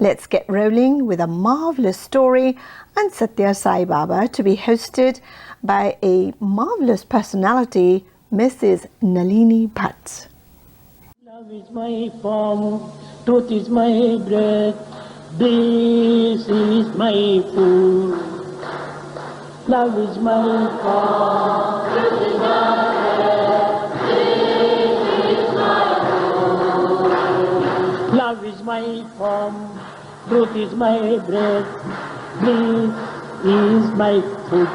Let's get rolling with a marvelous story on Satya Sai Baba, to be hosted by a marvelous personality, Mrs. Nalini Bhat. Love is my form, truth is my breath, bliss is my food. Love is my form, truth is my breath, bliss is my food. Love is my form, truth is my breath, bliss is my food.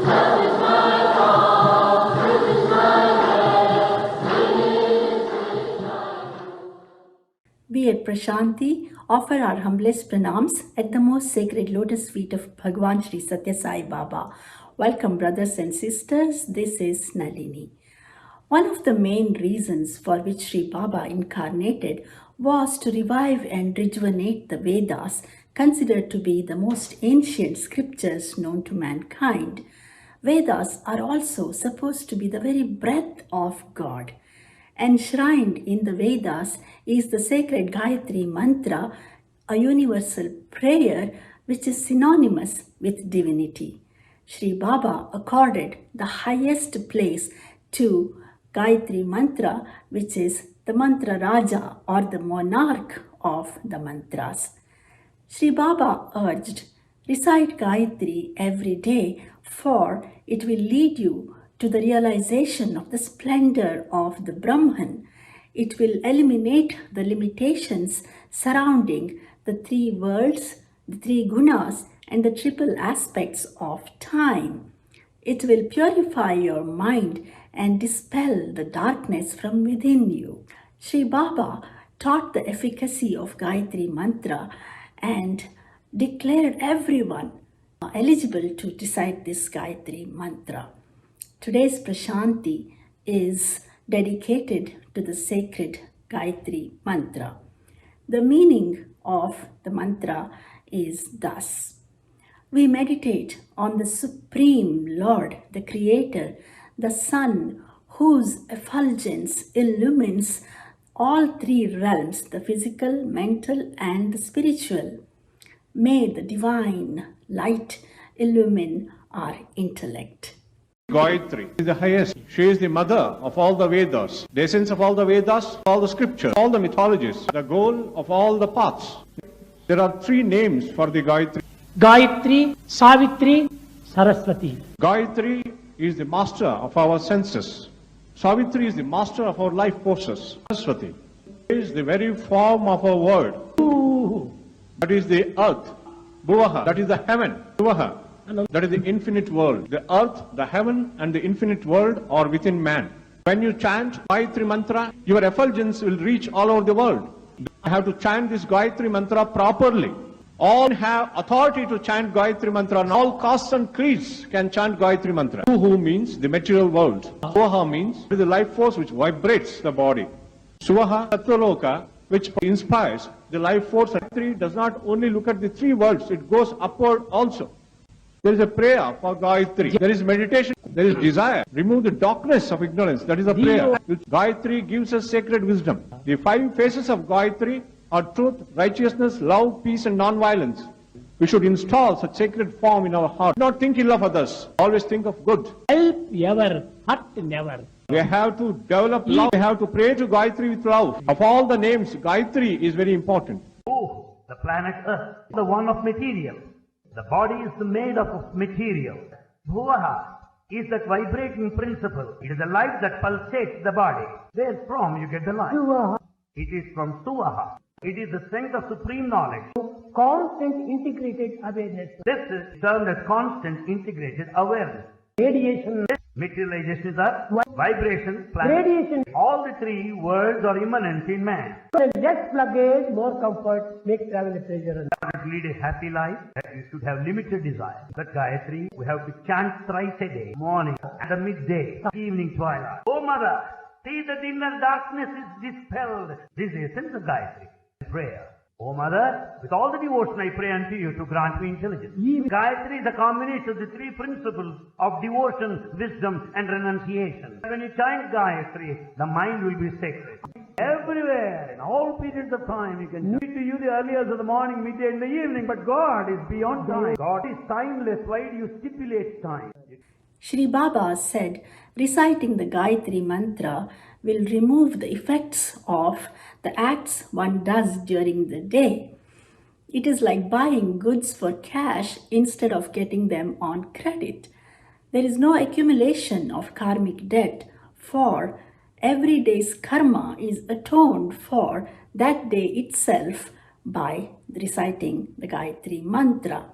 Love is my form, truth is my breath, bliss is my food. We at Prashani offer our humblest pranams at the most sacred lotus feet of Bhagwan Shri Satya Sai Baba. Welcome, brothers and sisters. This is Nalini. One of the main reasons for which Shri Baba incarnated was to revive and rejuvenate the Vedas, considered to be the most ancient scriptures known to mankind. Vedas are also supposed to be the very breath of God. Enshrined in the Vedas is the sacred Gayatri Mantra, a universal prayer which is synonymous with divinity. Shri Baba accorded the highest place to Gayatri Mantra, which is the Mantra Raja, or the monarch of the mantras. Shri Baba urged, recite Gayatri every day, for it will lead you to the realization of the splendor of the Brahman. It will eliminate the limitations surrounding the three worlds, the three gunas, and the triple aspects of time. It will purify your mind and dispel the darkness from within you. Shri Baba taught the efficacy of Gayatri Mantra and declared everyone eligible to recite this Gayatri Mantra. Today's Prashani is dedicated to the sacred Gayatri Mantra. The meaning of the mantra is thus: we meditate on the Supreme Lord, the Creator, the Sun, whose effulgence illumines all three realms, the physical, mental, and the spiritual. May the divine light illumine our intellect. Gayatri is the highest. She is the mother of all the Vedas, the essence of all the Vedas, all the scriptures, all the mythologies, the goal of all the paths. There are three names for the Gayatri. Gayatri, Savitri, Saraswati. Gayatri is the master of our senses. Savitri is the master of our life forces. Saraswati is the very form of our world. That is the earth. Bhuvaha, that is the heaven. Bhuvaha, that is the infinite world. The earth, the heaven, and the infinite world are within man. When you chant Gayatri Mantra, your effulgence will reach all over the world. You have to chant this Gayatri Mantra properly. All have authority to chant Gayatri Mantra, and all castes and creeds can chant Gayatri Mantra. Bhuhu means the material world. Bhuvaha means the life force which vibrates the body. Suvaha, Satvaloka, which inspires the life force. Gayatri does not only look at the three worlds, it goes upward also. There is a prayer for Gayatri. There is meditation. There is desire. Remove the darkness of ignorance. That is a prayer. Gayatri gives us sacred wisdom. The five phases of Gayatri are truth, righteousness, love, peace, and non-violence. We should install such sacred form in our heart. Not think ill of others. Always think of good. Help ever, hurt never. We have to develop love. We have to pray to Gayatri with love. Of all the names, Gayatri is very important. Oh, the planet Earth, the one of material. The body is made up of material. Bhuvaha is that vibrating principle. It is the life that pulsates the body. Therefrom you get the life. It is from Suvaha. It is the strength of supreme knowledge. Constant integrated awareness. This is termed as constant integrated awareness. Radiation. Materialization is that vibration, planet. Radiation. All the three worlds are immanent in man. Less luggage, more comfort, make travel a pleasure. To lead a happy life, you should have limited desire. That Gayatri, we have to chant thrice a day, morning, at the midday, evening twilight. Oh Mother, see that inner darkness is dispelled. This is the essence of Gayatri, prayer. O Mother, with all the devotion I pray unto you to grant me intelligence. Gayatri is a combination of the three principles of devotion, wisdom and renunciation. When you chant Gayatri, the mind will be sacred. everywhere, in all periods of time. He can speak to you the early hours of the morning, midday, and the evening. But God is beyond time. God is timeless. Why do you stipulate time? Shri Baba said, reciting the Gayatri Mantra will remove the effects of the acts one does during the day. It is like buying goods for cash instead of getting them on credit. There is no accumulation of karmic debt, for every day's karma is atoned for that day itself by reciting the Gayatri Mantra.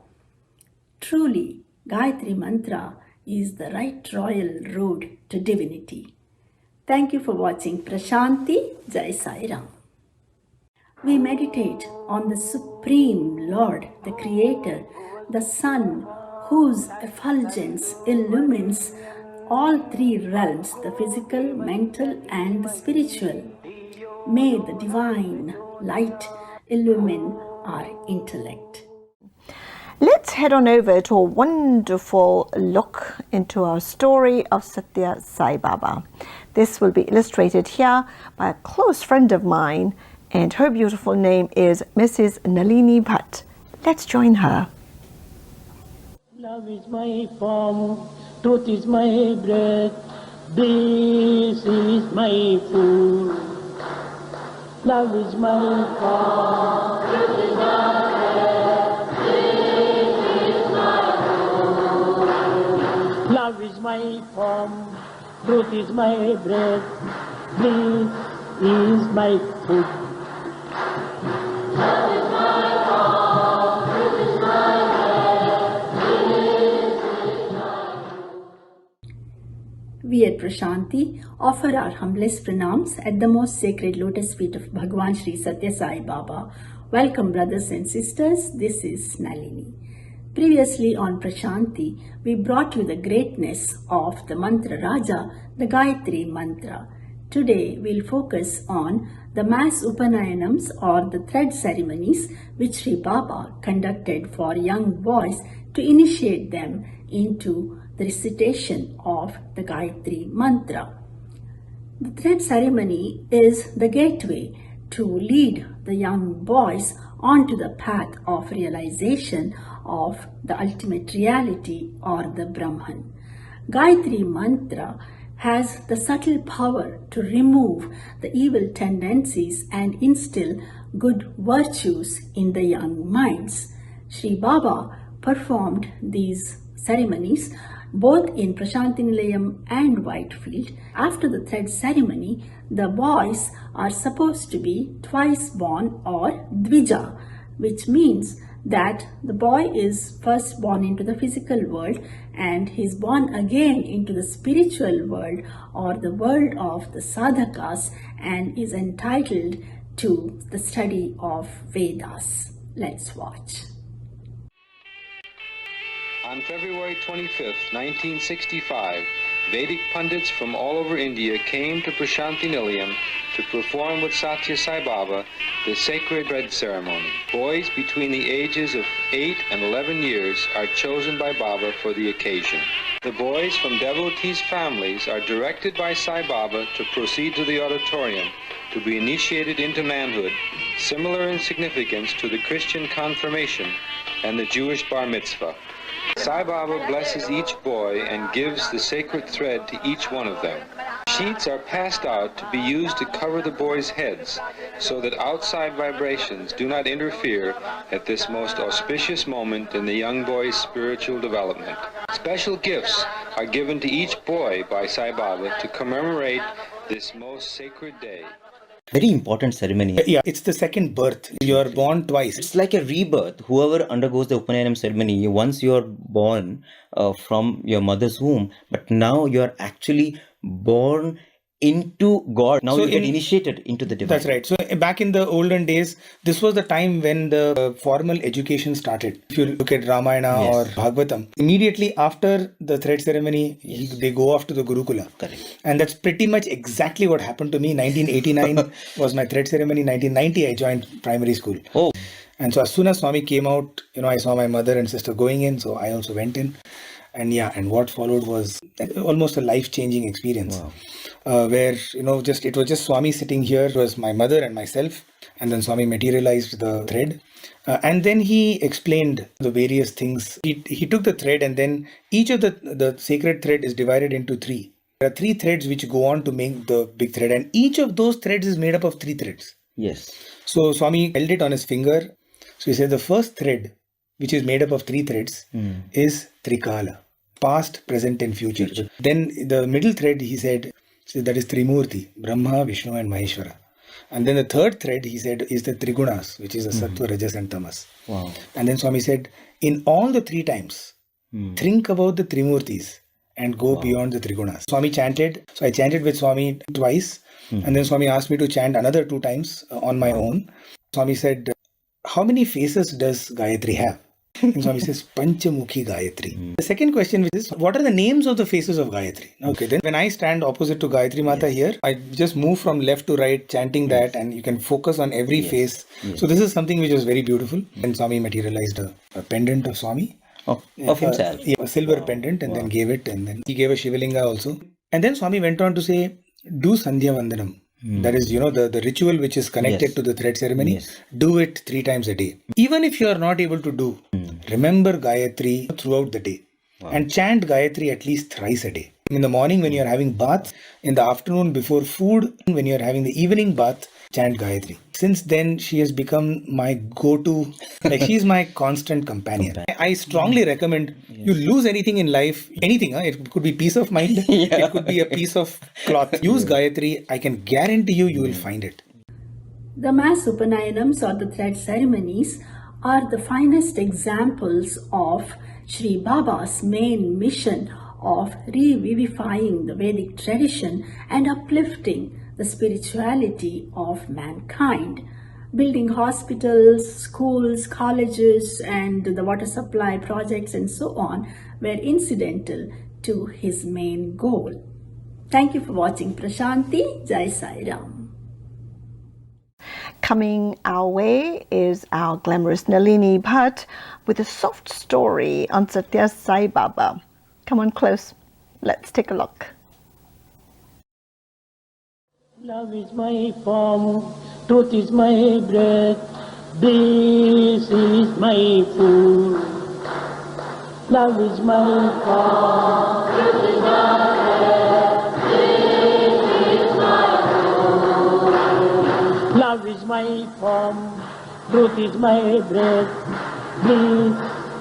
Truly, Gayatri Mantra is the right royal road to divinity. Thank you for watching Prashanti. Jai Sai Ram. We meditate on the Supreme Lord, the Creator, the Sun, whose effulgence illumines all three realms, the physical, mental, and the spiritual. May the divine light illumine our intellect. Let's head on over to a wonderful look into our story of Satya Sai Baba. This will be illustrated here by a close friend of mine, and her beautiful name is Mrs. Nalini Bhat. Let's join her. Love is my form, truth is my breath, this is my food. Love is my form, truth is my breath, this is my food. Love is my form, truth is my breath, this is my food. We at Prashanti offer our humblest pranams at the most sacred lotus feet of Bhagwan Shri Satya Sai Baba. Welcome, brothers and sisters. This is Nalini. Previously on Prashanti, we brought you the greatness of the Mantra Raja, the Gayatri Mantra. Today, we'll focus on the mass Upanayanams or the thread ceremonies which Shri Baba conducted for young boys to initiate them into the recitation of the Gayatri Mantra. The thread ceremony is the gateway to lead the young boys onto the path of realization of the ultimate reality or the Brahman. Gayatri Mantra has the subtle power to remove the evil tendencies and instill good virtues in the young minds. Shri Baba performed these ceremonies both in Prashanti Nilayam and Whitefield. After the thread ceremony, the boys are supposed to be twice born or Dvija, which means that the boy is first born into the physical world and he is born again into the spiritual world or the world of the sadhakas and is entitled to the study of Vedas. Let's watch. On February 25, 1965, Vedic pundits from all over India came to Prashanti Nilayam to perform with Satya Sai Baba the sacred thread ceremony. Boys between the ages of 8 and 11 years are chosen by Baba for the occasion. The boys from devotees' families are directed by Sai Baba to proceed to the auditorium to be initiated into manhood, similar in significance to the Christian confirmation and the Jewish bar mitzvah. Sai Baba blesses each boy and gives the sacred thread to each one of them. Sheets are passed out to be used to cover the boys' heads so that outside vibrations do not interfere at this most auspicious moment in the young boy's spiritual development. Special gifts are given to each boy by Sai Baba to commemorate this most sacred day. Very important ceremony. Yeah, it's the second birth. You're born twice. It's like a rebirth. Whoever undergoes the Upanayam ceremony, once you're born from your mother's womb, but now you're actually born into God. Now So you get in- initiated into the divine. That's right. So back in the olden days, this was the time when the formal education started. If you look at Ramayana Yes. or Bhagavatam, immediately after the thread ceremony, they go off to the Gurukula. Correct. And that's pretty much exactly what happened to me. 1989 was my thread ceremony. 1990, I joined primary school. Oh, And so as soon as Swami came out, I saw my mother and sister going in, so I also went in. And what followed was almost a life-changing experience. Wow. where, just it was just Swami sitting here. It was my mother and myself. And then Swami materialized the thread. And then he explained the various things. He took the thread, and then each of the sacred thread is divided into three. There are three threads which go on to make the big thread, and each of those threads is made up of three threads. Yes. So Swami held it on his finger. So he said the first thread, which is made up of three threads, is Trikala, past, present, and future. Then the middle thread, he said, that is Trimurti, Brahma, Vishnu, and Maheshwara. And then the third thread, he said, is the Trigunas, which is the Sattva, Rajas, and Tamas. Wow. And then Swami said, in all the three times, think about the Trimurtis and go beyond the Trigunas. Swami chanted. So I chanted with Swami twice. And then Swami asked me to chant another 2 times on my own. Swami said, how many faces does Gayatri have? And Swami says, Panchamukhi Gayatri. The second question is, what are the names of the faces of Gayatri? Okay, then when I stand opposite to Gayatri Mata here, I just move from left to right, chanting that, and you can focus on every face. So this is something which is very beautiful. And Swami materialized a pendant of Swami. Of himself. A silver pendant, and then gave it, and then he gave a Shivalinga also. And then Swami went on to say, do Sandhya Vandanam. That is, the ritual which is connected to the thread ceremony. Yes. Do it 3 times a day. Even if you are not able to do, remember Gayatri throughout the day. And chant Gayatri at least thrice a day. In the morning when you are having bath, in the afternoon before food, when you are having the evening bath, chant Gayatri. Since then, she has become my go-to, she is my constant companion. I strongly recommend you lose anything in life, anything, it could be peace of mind, it could be a piece of cloth. Use Gayatri, I can guarantee you will find it. The mass Upanayanams or the thread ceremonies are the finest examples of Shri Baba's main mission of revivifying the Vedic tradition and uplifting the spirituality of mankind. Building hospitals, schools, colleges, and the water supply projects and so on were incidental to his main goal. Thank you for watching Prashanti. Jai Sai Ram. Coming our way is our glamorous Nalini Bhat with a soft story on Satya Sai Baba. Come on close. Let's take a look. Love is my form, truth is my breath, bliss is my food. Love is my form, truth is my breath, bliss is my food. Love is my form, truth is my breath, bliss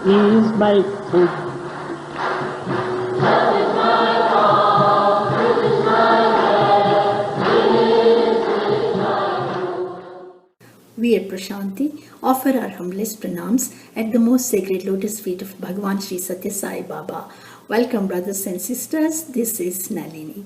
is my food. Love is my form, truth is my We at Prashanti offer our humblest pranams at the most sacred lotus feet of Bhagwan Shri Satya Sai Baba. Welcome brothers and sisters, this is Nalini.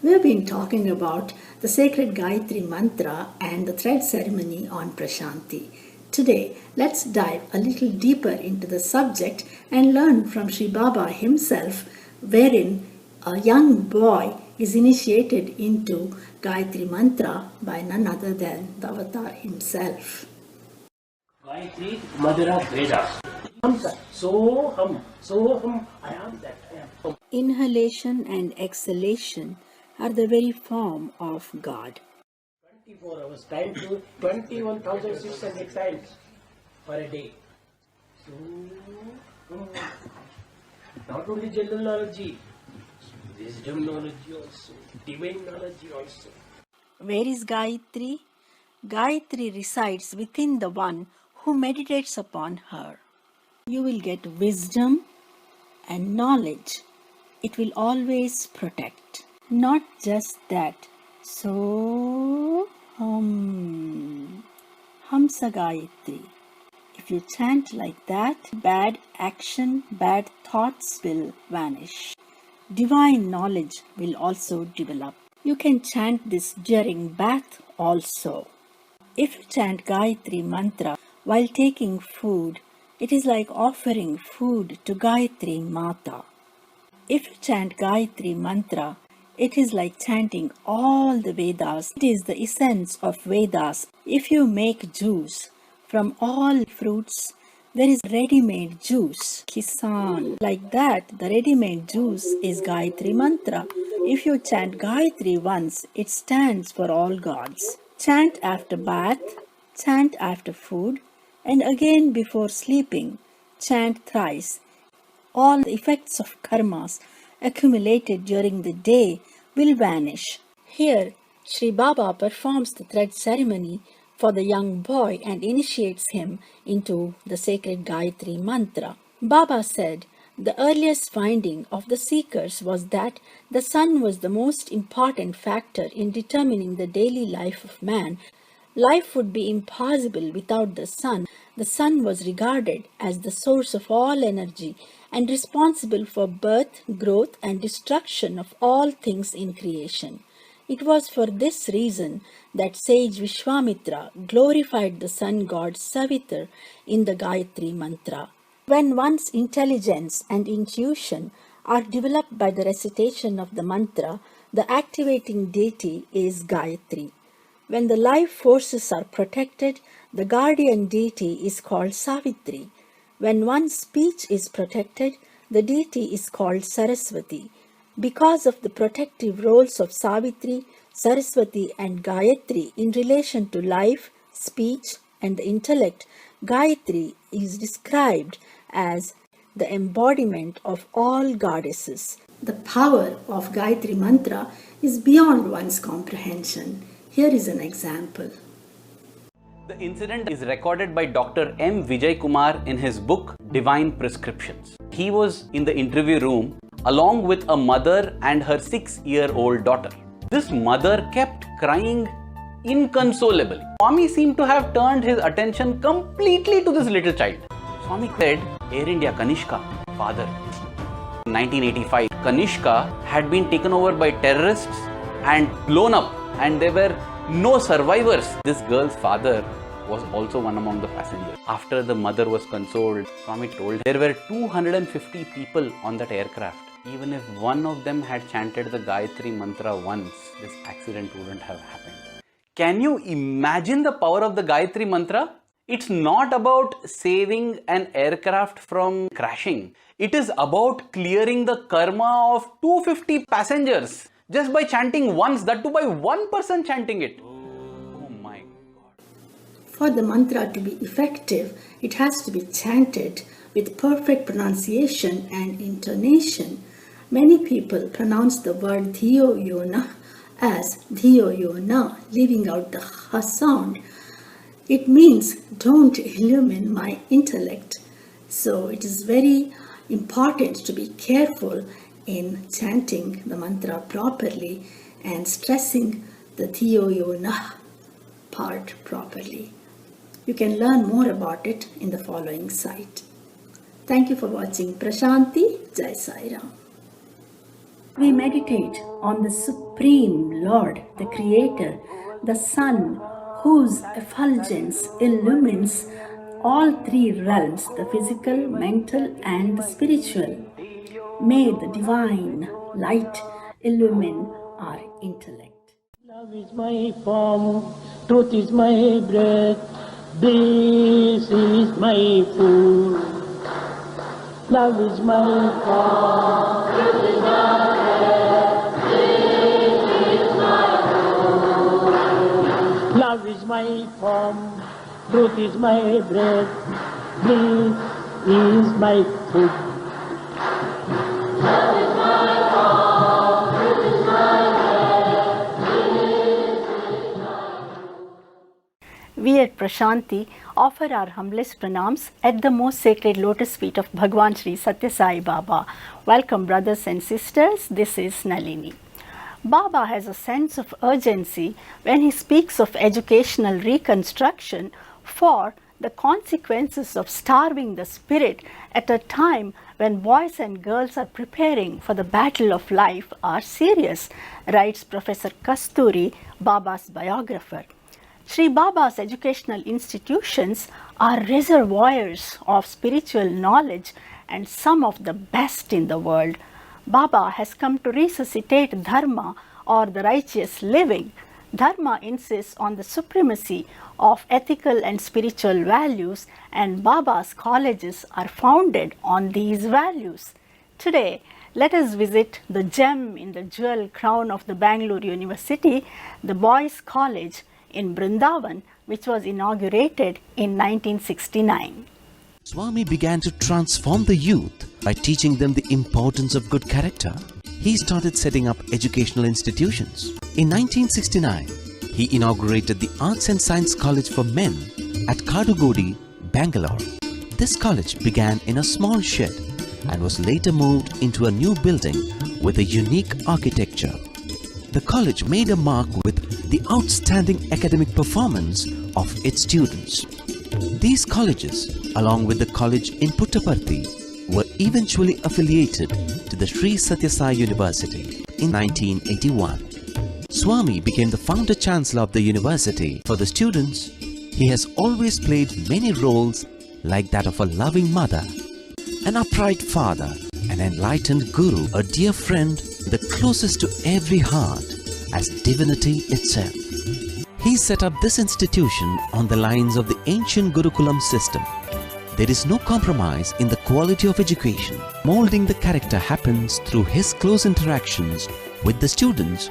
We have been talking about the sacred Gayatri Mantra and the thread ceremony on Prashanti. Today, let's dive a little deeper into the subject and learn from Shri Baba himself, wherein a young boy is initiated into Gayatri Mantra by none other than the Avatar himself. Gayatri, mother of Vedas. So I am that. I am. Inhalation and exhalation are the very form of God. 24 hours time to 21,600 times for a day. So, not only general knowledge, wisdom knowledge also, divine knowledge also. Where is Gayatri? Gayatri resides within the one who meditates upon her. You will get wisdom and knowledge. It will always protect. Not just that. So, Hamsa Gayatri. If you chant like that, bad action, bad thoughts will vanish. Divine knowledge will also develop. You can chant this during bath also. If you chant Gayatri Mantra while taking food, it is like offering food to Gayatri Mata. If you chant Gayatri Mantra, it is like chanting all the Vedas. It is the essence of Vedas. If you make juice from all fruits, There is ready-made juice, kisan. Like that, the ready-made juice is Gayatri Mantra. If you chant Gayatri once, it stands for all gods. Chant after bath, chant after food, and again before sleeping. Chant thrice. All the effects of karmas accumulated during the day will vanish. Here, Sri Baba performs the thread ceremony for the young boy and initiates him into the sacred Gayatri Mantra. Baba said, the earliest finding of the seekers was that the sun was the most important factor in determining the daily life of man. Life would be impossible without the sun. The sun was regarded as the source of all energy and responsible for birth, growth, and destruction of all things in creation. It was for this reason that sage Vishwamitra glorified the sun god Savitar in the Gayatri Mantra. When one's intelligence and intuition are developed by the recitation of the mantra, the activating deity is Gayatri. When the life forces are protected, the guardian deity is called Savitri. When one's speech is protected, the deity is called Saraswati. Because of the protective roles of Savitri, Saraswati and Gayatri in relation to life, speech and the intellect, Gayatri is described as the embodiment of all goddesses. The power of Gayatri Mantra is beyond one's comprehension. Here is an example. The incident is recorded by Dr. M. Vijay Kumar in his book Divine Prescriptions. He was in the interview room along with a mother and her 6-year-old daughter. This mother kept crying inconsolably. Swami seemed to have turned his attention completely to this little child. Swami said, Air India Kanishka, father. In 1985, Kanishka had been taken over by terrorists and blown up, and there were no survivors. This girl's father was also one among the passengers. After the mother was consoled, Swami told there were 250 people on that aircraft. Even if one of them had chanted the Gayatri Mantra once, this accident wouldn't have happened. Can you imagine the power of the Gayatri Mantra? It's not about saving an aircraft from crashing. It is about clearing the karma of 250 passengers just by chanting once, that too by one person chanting it. Oh my God. For the mantra to be effective, it has to be chanted with perfect pronunciation and intonation. Many people pronounce the word Dhiyo Yona as Dhiyo Yona, leaving out the Ha sound. It means don't illumine my intellect. So it is very important to be careful in chanting the mantra properly and stressing the Dhiyo Yona part properly. You can learn more about it in the following site. Thank you for watching Prashanti. Jai Sai Ram. We meditate on the Supreme Lord, the Creator, the Sun, whose effulgence illumines all three realms, the physical, mental, and the spiritual. May the divine light illumine our intellect. Love is my form, truth is my breath, bliss is my food. Love is my form, truth is my breath, bliss is my food. Love is my form, truth is my breath, bliss is my food. We at Prashanti offer our humblest pranams at the most sacred lotus feet of Bhagwan Shri Satya Sai Baba. Welcome brothers and sisters, this is Nalini. Baba has a sense of urgency when he speaks of educational reconstruction for the consequences of starving the spirit at a time when boys and girls are preparing for the battle of life are serious, writes Professor Kasturi, Baba's biographer. Sri Baba's educational institutions are reservoirs of spiritual knowledge and some of the best in the world. Baba has come to resuscitate Dharma, or the righteous living. Dharma insists on the supremacy of ethical and spiritual values, and Baba's colleges are founded on these values. Today, let us visit the gem in the jewel crown of the Bangalore University, the Boys' College in Brindavan, which was inaugurated in 1969. Swami began to transform the youth by teaching them the importance of good character. He started setting up educational institutions. In 1969, he inaugurated the Arts and Science College for Men at Kadugodi, Bangalore. This college began in a small shed and was later moved into a new building with a unique architecture. The college made a mark with the outstanding academic performance of its students. These colleges, along with the college in Puttaparthi, were eventually affiliated to the Shri Satya Sai University in 1981. Swami became the founder chancellor of the university. For the students, he has always played many roles like that of a loving mother, an upright father, an enlightened guru, a dear friend, the closest to every heart as divinity itself. He set up this institution on the lines of the ancient Gurukulam system. There is no compromise in the quality of education. Molding the character happens through his close interactions with the students.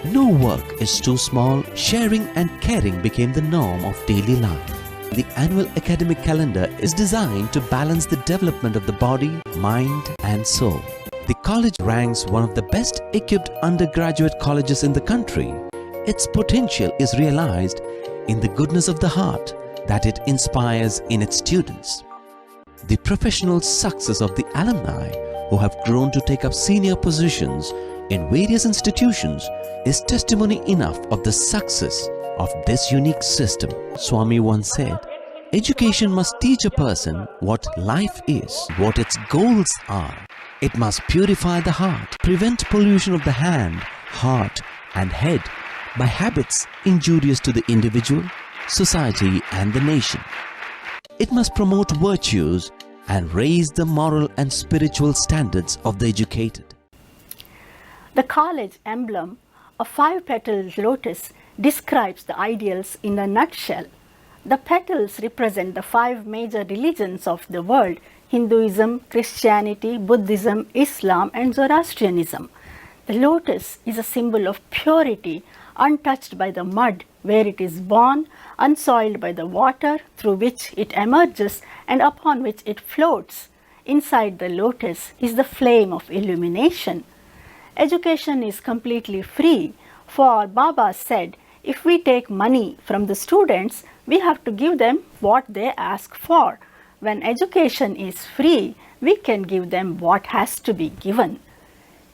No work is too small. Sharing and caring became the norm of daily life. The annual academic calendar is designed to balance the development of the body, mind and soul. The college ranks one of the best equipped undergraduate colleges in the country. Its potential is realized in the goodness of the heart that it inspires in its students. The professional success of the alumni who have grown to take up senior positions in various institutions is testimony enough of the success of this unique system. Swami once said, "Education must teach a person what life is, what its goals are. It must purify the heart, prevent pollution of the hand, heart and head by habits injurious to the individual, society and the nation. It must promote virtues and raise the moral and spiritual standards of the educated." The college emblem, a 5-petaled lotus, describes the ideals in a nutshell. The petals represent the 5 major religions of the world: Hinduism, Christianity, Buddhism, Islam and Zoroastrianism. The lotus is a symbol of purity, untouched by the mud where it is born, unsoiled by the water through which it emerges and upon which it floats. Inside the lotus is the flame of illumination. Education is completely free, for Baba said, if we take money from the students, we have to give them what they ask for. When education is free, we can give them what has to be given.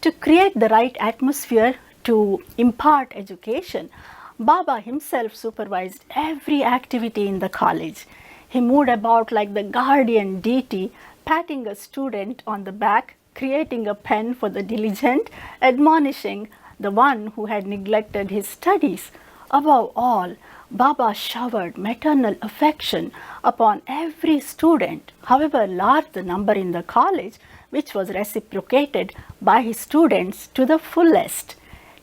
To create the right atmosphere to impart education, Baba himself supervised every activity in the college. He moved about like the guardian deity, patting a student on the back, creating a pen for the diligent, admonishing the one who had neglected his studies. Above all, Baba showered maternal affection upon every student, however large the number in the college, which was reciprocated by his students to the fullest.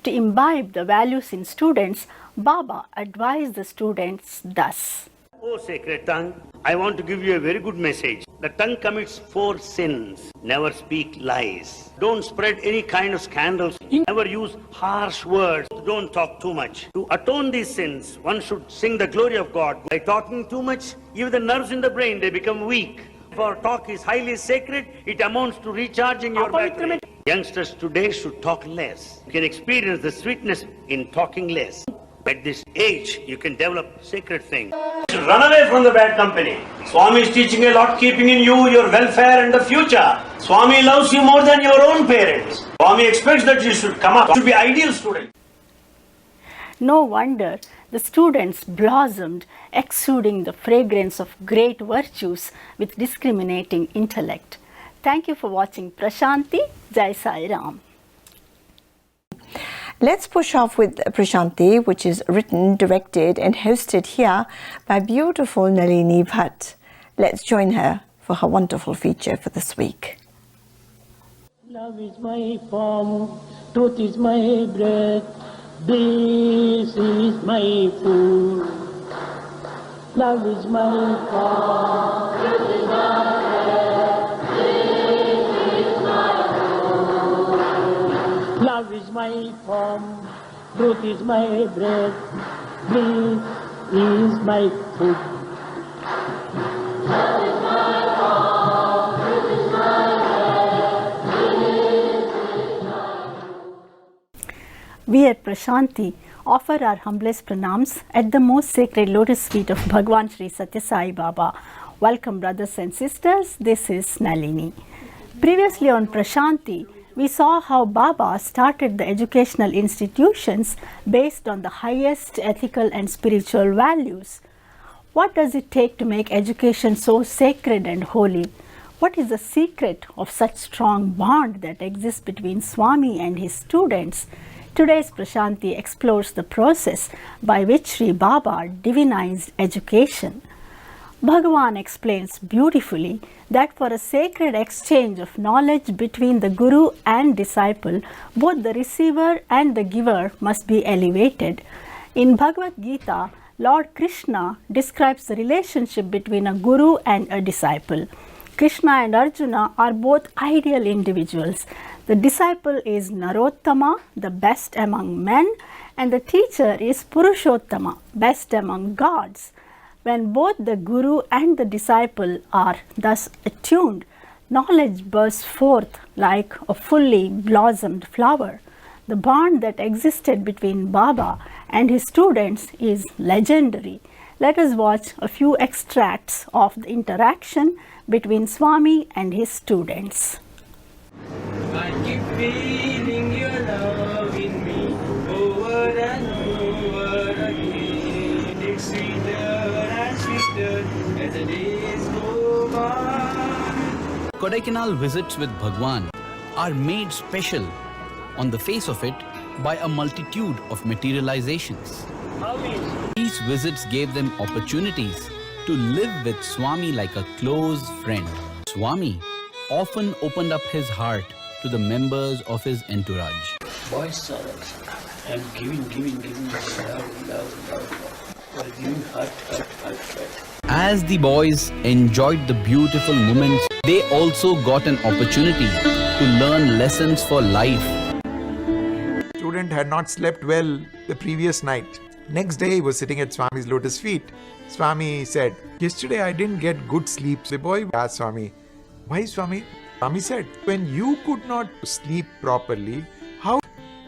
To imbibe the values in students, Baba advised the students thus. Oh sacred tongue, I want to give you a very good message. The tongue commits 4 sins. Never speak lies. Don't spread any kind of scandals. Never use harsh words. Don't talk too much. To atone these sins, one should sing the glory of God. By talking too much, even the nerves in the brain, they become weak. If our talk is highly sacred, it amounts to recharging your battery. Youngsters today should talk less. You can experience the sweetness in talking less. At this age, you can develop sacred things. Run away from the bad company. Swami is teaching a lot, keeping in you your welfare and the future. Swami loves you more than your own parents. Swami expects that you should come up. You should be ideal student. No wonder the students blossomed, exuding the fragrance of great virtues with discriminating intellect. Thank you for watching Prashanti. Jai Sai Ram. Let's push off with Prashanti, which is written, directed and hosted here by beautiful Nalini Bhat. Let's join her for her wonderful feature for this week. Love is my form, truth is my breath, this is my food. Love is my form. Truth is my breath. This is my food. Love is my form. Truth is my breath. This is my food. Love is my form. Truth is my breath. This is my food. We at Prashanti offer our humblest pranams at the most sacred lotus feet of Bhagwan Shri Satya Sai Baba. Welcome brothers and sisters, this is Nalini. Previously on Prashanti, we saw how Baba started the educational institutions based on the highest ethical and spiritual values. What does it take to make education so sacred and holy? What is the secret of such strong bond that exists between Swami and his students? Today's Prashanti explores the process by which Sri Baba divinized education. Bhagavan explains beautifully that for a sacred exchange of knowledge between the Guru and disciple, both the receiver and the giver must be elevated. In Bhagavad Gita, Lord Krishna describes the relationship between a Guru and a disciple. Krishna and Arjuna are both ideal individuals. The disciple is Narottama, the best among men, and the teacher is Purushottama, best among gods. When both the Guru and the disciple are thus attuned, knowledge bursts forth like a fully blossomed flower. The bond that existed between Baba and his students is legendary. Let us watch a few extracts of the interaction between Swami and his students. I keep feeling your love in me over and over again. It's sweeter and sweeter as the days go by. Kodaikanal visits with Bhagwan are made special on the face of it by a multitude of materializations. These visits gave them opportunities to live with Swami like a close friend. Swami often opened up his heart to the members of his entourage. Boys are I'm giving love. I'm giving heart. As the boys enjoyed the beautiful moments, they also got an opportunity to learn lessons for life. Student had not slept well the previous night. Next day he was sitting at Swami's lotus feet. Swami said, yesterday I didn't get good sleep. The boy asked Swami, why Swami? Swami said, when you could not sleep properly, how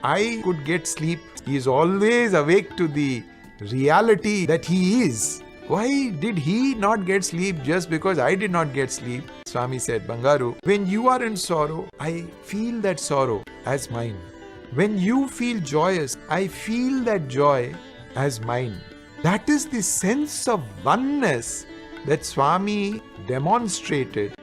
I could get sleep? He is always awake to the reality that he is. Why did he not get sleep just because I did not get sleep? Swami said, Bangaru, when you are in sorrow, I feel that sorrow as mine. When you feel joyous, I feel that joy as mine. That is the sense of oneness that Swami demonstrated.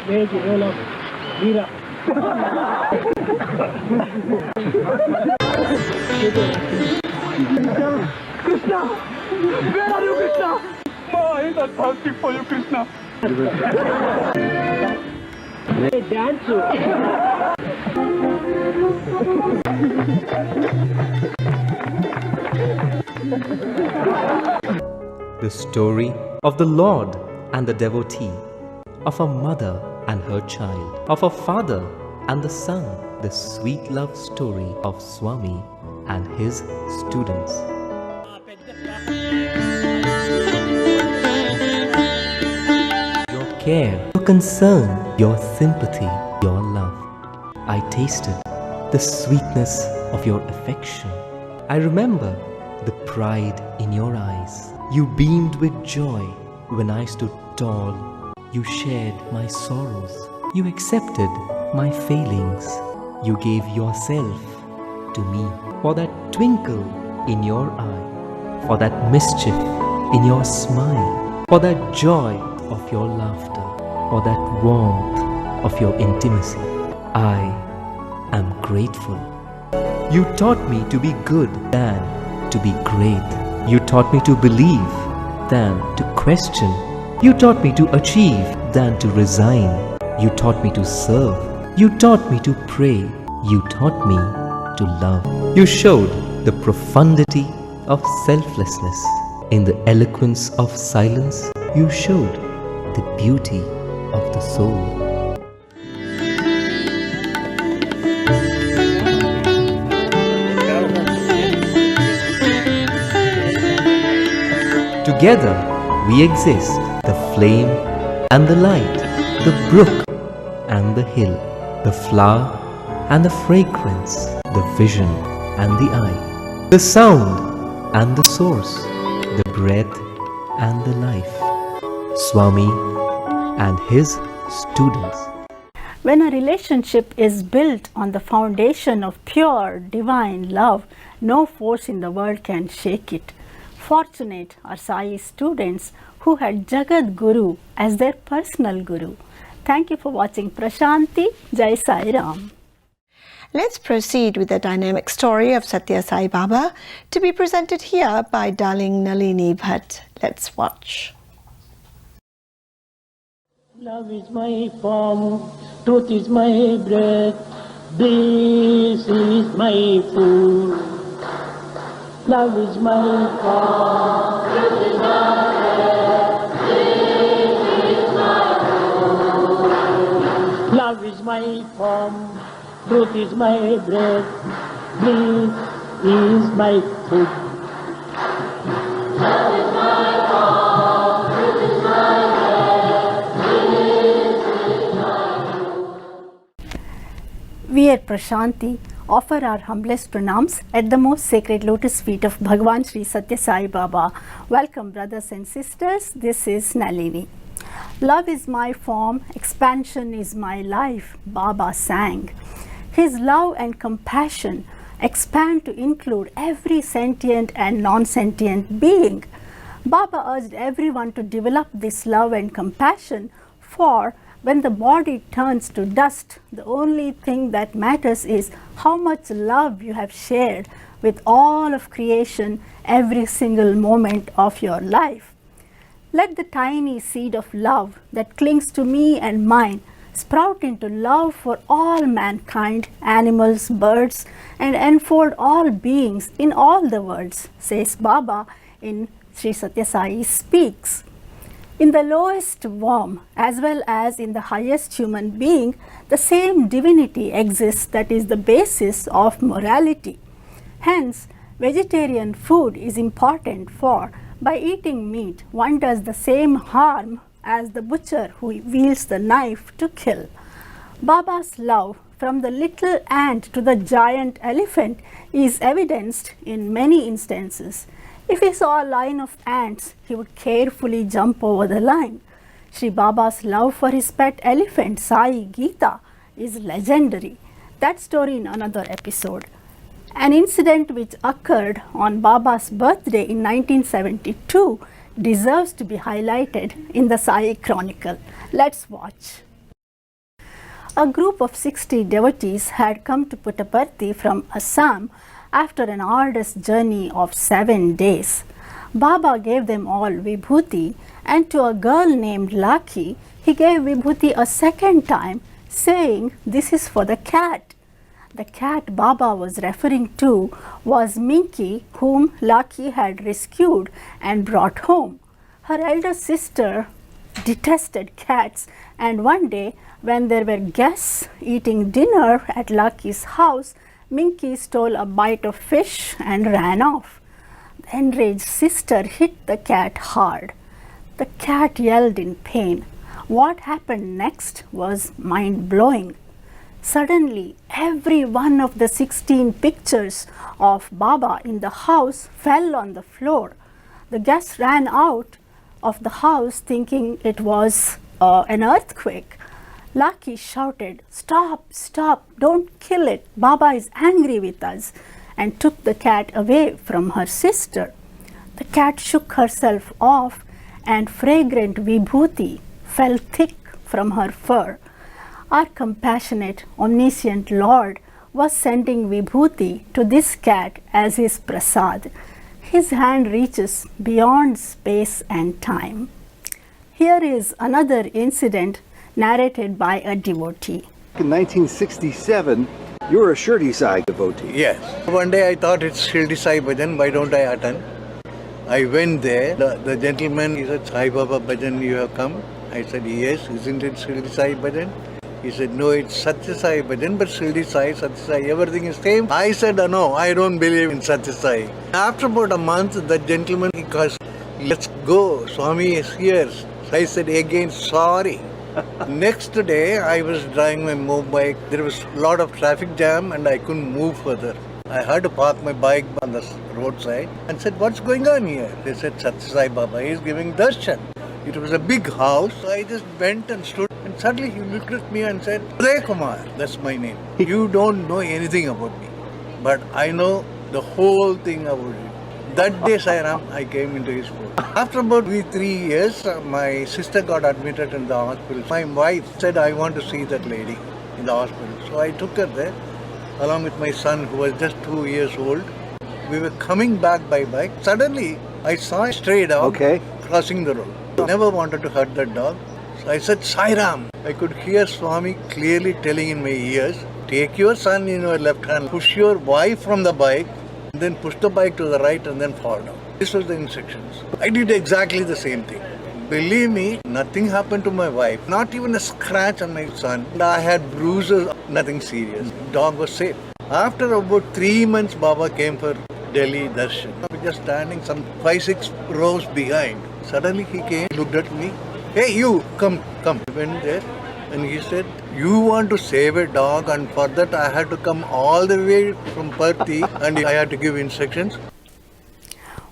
Play the role of Veera. Krishna! Where are you, Krishna? I am thirsty for you, Krishna. Play dance. The story of the Lord and the devotee, of a mother and her child, of a father and the son, the sweet love story of Swami and his students. Your care, your concern, your sympathy, your love. I tasted the sweetness of your affection. I remember the pride in your eyes. You beamed with joy when I stood tall. You shared my sorrows. You accepted my failings. You gave yourself to me. For that twinkle in your eye, for that mischief in your smile, for that joy of your laughter, for that warmth of your intimacy, I am grateful. You taught me to be good than to be great. You taught me to believe than to question. You taught me to achieve than to resign. You taught me to serve. You taught me to pray You taught me to love. You showed the profundity of selflessness. In the eloquence of silence, you showed the beauty of the soul. Together we exist, the flame and the light, the brook and the hill, the flower and the fragrance, the vision and the eye, the sound and the source, the breath and the life. Swami and his students. When a relationship is built on the foundation of pure divine love, no force in the world can shake it. Fortunate are Sai's students who had Jagat Guru as their personal guru. Thank you for watching Prashanti. Jai Sai Ram. Let's proceed with the dynamic story of Satya Sai Baba, to be presented here by darling Nalini Bhat. Let's watch. Love is my form, truth is my breath, this is my food. Love is my form, truth is my breath, this is my food. Love is my form, truth is my breath, this is my food. Love is my form, truth is my breath, this is my food. We at Prashanti offer our humblest pranams at the most sacred lotus feet of Bhagwan Shri Satya Sai Baba. Welcome brothers and sisters, this is Nalini. Love is my form, expansion is my life, Baba sang. His love and compassion expand to include every sentient and non-sentient being. Baba urged everyone to develop this love and compassion, for when the body turns to dust, the only thing that matters is how much love you have shared with all of creation every single moment of your life. Let the tiny seed of love that clings to me and mine sprout into love for all mankind, animals, birds, and enfold all beings in all the worlds, says Baba in Shri Satya Sai Speaks. In the lowest worm as well as in the highest human being, the same divinity exists that is the basis of morality. Hence, vegetarian food is important, for by eating meat, one does the same harm as the butcher who wields the knife to kill. Baba's love from the little ant to the giant elephant is evidenced in many instances. If he saw a line of ants, he would carefully jump over the line. Shri Baba's love for his pet elephant, Sai Geeta, is legendary. That story in another episode. An incident which occurred on Baba's birthday in 1972 deserves to be highlighted in the Sai Chronicle. Let's watch. A group of 60 devotees had come to Puttaparthi from Assam after an arduous journey of 7 days. Baba gave them all vibhuti, and to a girl named Laki, he gave vibhuti a second time, saying, "This is for the cat." The cat Baba was referring to was Minky, whom Laki had rescued and brought home. Her elder sister detested cats, and one day when there were guests eating dinner at Laki's house, Minky stole a bite of fish and ran off. The enraged sister hit the cat hard. The cat yelled in pain. What happened next was mind-blowing. Suddenly, every one of the 16 pictures of Baba in the house fell on the floor. The guests ran out of the house thinking it was an earthquake. Laki shouted, "Stop, stop, don't kill it. Baba is angry with us," and took the cat away from her sister. The cat shook herself off, and fragrant vibhuti fell thick from her fur. Our compassionate, omniscient Lord was sending vibhuti to this cat as his prasad. His hand reaches beyond space and time. Here is another incident narrated by a devotee. In 1967, You're a Shirdi Sai devotee. Yes. One day I thought it's Shirdi Sai Bhajan, why don't I attend? I went there, the gentleman, he said, Sai Baba Bhajan, you have come? I said, yes, isn't it Shirdi Sai Bhajan? He said, no, it's Satya Sai Bhajan, but Shirdi Sai, Satya Sai, everything is same. I said, no, I don't believe in Satya Sai. After about a month, the gentleman, he calls, let's go, Swami is here. So I said again, sorry. Next day, I was driving my motorbike. There was a lot of traffic jam and I couldn't move further. I had to park my bike on the roadside and said, what's going on here? They said, Satya Sai Baba is giving darshan. It was a big house. So I just went and stood and suddenly he looked at me and said, Uday Kumar, that's my name. You don't know anything about me, but I know the whole thing about you. That day, Sai Ram, I came into his fold. After about 3 years, my sister got admitted in the hospital. My wife said, I want to see that lady in the hospital. So I took her there, along with my son who was just 2 years old. We were coming back by bike. Suddenly, I saw a stray dog crossing the road. I never wanted to hurt that dog. So I said, Sai Ram. I could hear Swami clearly telling in my ears, take your son in your left hand, push your wife from the bike, then push the bike to the right and then fall down. This was the instructions. I did exactly the same thing. Believe me, nothing happened to my wife, not even a scratch on my son. I had bruises, nothing serious. Dog was safe. After about 3 months, Baba came for Delhi darshan. I was just standing some 5-6 rows behind. Suddenly he came, looked at me. Hey, you, come. I went there and he said, you want to save a dog, and for that I had to come all the way from Parthi and I had to give instructions.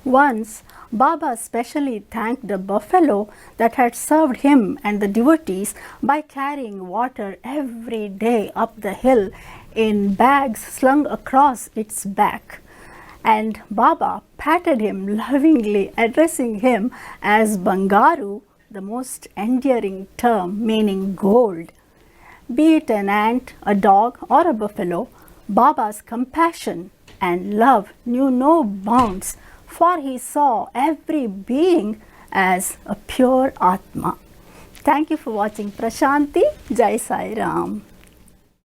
Once, Baba specially thanked a buffalo that had served him and the devotees by carrying water every day up the hill in bags slung across its back. And Baba patted him lovingly, addressing him as Bangaru, the most endearing term meaning gold. Be it an ant, a dog or a buffalo, Baba's compassion and love knew no bounds, for he saw every being as a pure Atma. Thank you for watching Prashanti. Jai Sai Ram.